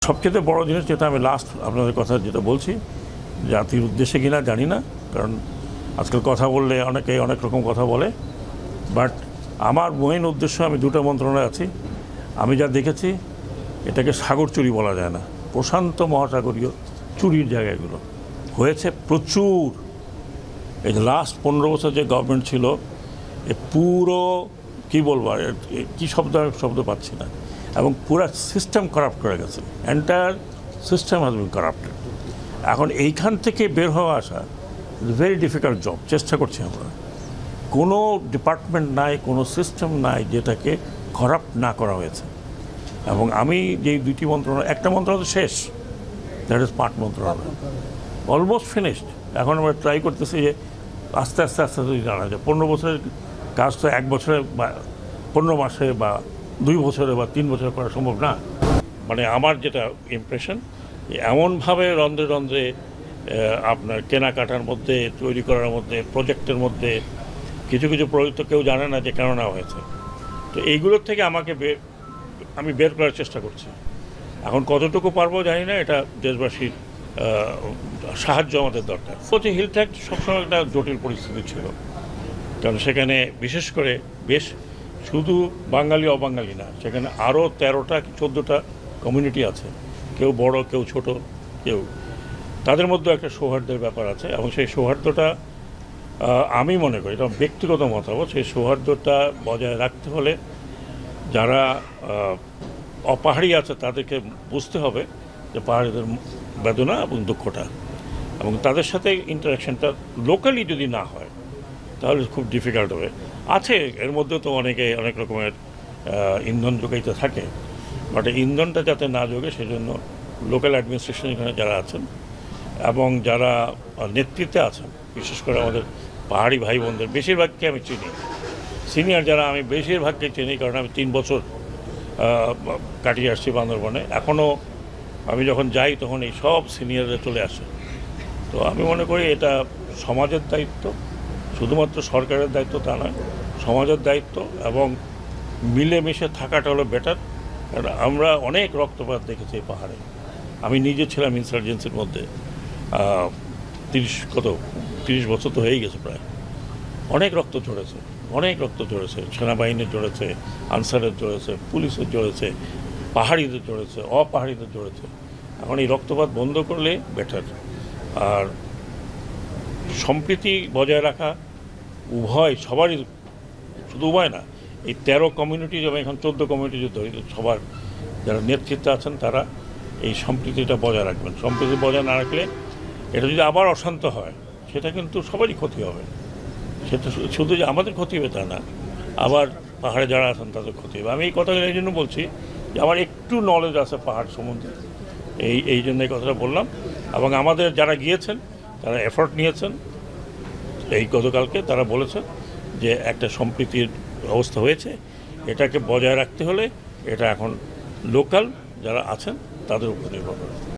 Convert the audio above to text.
সবচেয়ে বড় জিনিস যেটা আমি লাস্ট আপনাদের কথা যেটা বলছি, জাতির উদ্দেশ্যে কিনা জানি না, কারণ আজকাল কথা বললে অনেকে অনেক রকম কথা বলে, বাট আমার মেইন উদ্দেশ্য, আমি দুটো মন্ত্রণালয়ে আছি, আমি যা দেখেছি এটাকে সাগর চুরি বলা যায় না, প্রশান্ত মহাসাগরীয় চুরির জায়গাগুলো হয়েছে প্রচুর। এই যে লাস্ট 15 বছর যে গভর্নমেন্ট ছিল, এ পুরো কী বলবো, কী শব্দ পাচ্ছি না, এবং পুরো সিস্টেম করাপ্ট করে গেছে, entire system has been corrupted. এখন এইখান থেকে বের হওয়া আসা ভেরি ডিফিকাল্ট জব। চেষ্টা করছি আমরা, কোনো ডিপার্টমেন্ট নাই, কোনো সিস্টেম নাই যেটাকে করাপ্ট না করা হয়েছে। এবং আমি যেই দুইটি মন্ত্রণালয়, একটা মন্ত্রণালয় শেষ, দ্যাট ইজ পাট মন্ত্রণালয়, অলমোস্ট ফিনিশড। এখন আমরা ট্রাই করতেছি যে আস্তে আস্তে আস্তে যদি জানা যায় 15 বছরের কাজ তো 1 বছরে বা 15 মাসে বা 2 বছরে বা 3 বছরে করা সম্ভব না। মানে আমার যেটা ইমপ্রেশন, এমনভাবে রন্ধ্রে রন্ধ্রে আপনার কেনাকাটার মধ্যে, তৈরি করার মধ্যে, প্রজেক্টের মধ্যে কিছু কিছু প্রজেক্ট তো কেউ জানে না যে কেন নেওয়া হয়েছে। তো এইগুলোর থেকে আমি বের করার চেষ্টা করছি। এখন কতটুকু পারবো জানি না, এটা দেশবাসীর সাহায্য আমাদের দরকার। হচ্ছে হিল ট্যাক্স সবসময় একটা জটিল পরিস্থিতি ছিল, কারণ সেখানে বিশেষ করে বেশ শুধু বাঙালি অবাঙালি না, সেখানে আরও 13টা কি 14টা কমিউনিটি আছে, কেউ বড় কেউ ছোট, কেউ, তাদের মধ্যে একটা সৌহার্দ্যের ব্যাপার আছে। এবং সেই সৌহার্দ্যটা আমি মনে করি, এটা ব্যক্তিগত মতামত, সেই সৌহার্দ্যটা বজায় রাখতে হলে যারা অপাহাড়ি আছে তাদেরকে বুঝতে হবে যে পাহাড়িদের বেদনা এবং দুঃখটা, এবং তাদের সাথে ইন্টারাকশনটা লোকালি যদি না হয় তাহলে খুব ডিফিকাল্ট হবে। আছে এর মধ্যে তো অনেকে অনেক রকমের ইন্ধন যোগাইতে থাকে, বাট ইন্ধনটা যাতে না যোগে সেজন্য লোকাল অ্যাডমিনিস্ট্রেশন এখানে যারা আছেন এবং যারা নেতৃত্বে আছেন, বিশেষ করে আমাদের পাহাড়ি ভাই বোনদের বেশিরভাগকে আমি চিনি, সিনিয়র যারা, আমি বেশিরভাগকে চিনি, কারণ আমি 3 বছর কাটিয়ে আসছি বান্দরবনে। এখনও আমি যখন যাই তখন এই সব সিনিয়ররা চলে আসে। তো আমি মনে করি এটা সমাজের দায়িত্ব, শুধুমাত্র সরকারের দায়িত্ব তা নয়, সমাজের দায়িত্ব, এবং মিলেমিশে থাকাটা হলো বেটার। কারণ আমরা অনেক রক্তপাত দেখেছি এই পাহাড়ে। আমি নিজে ছিলাম ইনসার্জেন্সির মধ্যে 30 বছর তো হয়েই গেছে প্রায়। অনেক রক্ত ঝরেছে, সেনাবাহিনীর ঝরেছে, আনসারের ঝরেছে, পুলিশের ঝরেছে, পাহাড়িদের ঝরেছে, অপাহাড়িদের ঝরেছে। এখন এই রক্তপাত বন্ধ করলে বেটার। আর সম্প্রীতি বজায় রাখা উভয়, সবারই, শুধু উভয় না, এই 13 কমিউনিটি এবং এখন 14 কমিউনিটি যদি ধরি, সবার যারা নেতৃত্বে আছেন তারা এই সম্প্রীতিটা বজায় রাখবেন। সম্প্রীতি বজায় না রাখলে এটা যদি আবার অশান্ত হয়, সেটা কিন্তু সবারই ক্ষতি হবে। সেটা শুধু যে আমাদের ক্ষতি হবে তা না, আবার পাহাড়ে যারা আছেন তাদের ক্ষতি হবে। আমি এই কথাগুলো এই জন্য বলছি যে আমার একটু নলেজ আছে পাহাড় সম্বন্ধে, এই জন্য এই কথাটা বললাম। এবং আমাদের যারা গিয়েছেন তারা এফোর্ট নিয়েছেন, এই গতকালকে তারা বলেছেন যে একটা সম্প্রীতির অবস্থা হয়েছে, এটাকে বজায় রাখতে হলে এটা এখন লোকাল যারা আছেন তাদের উপর নির্ভর করে।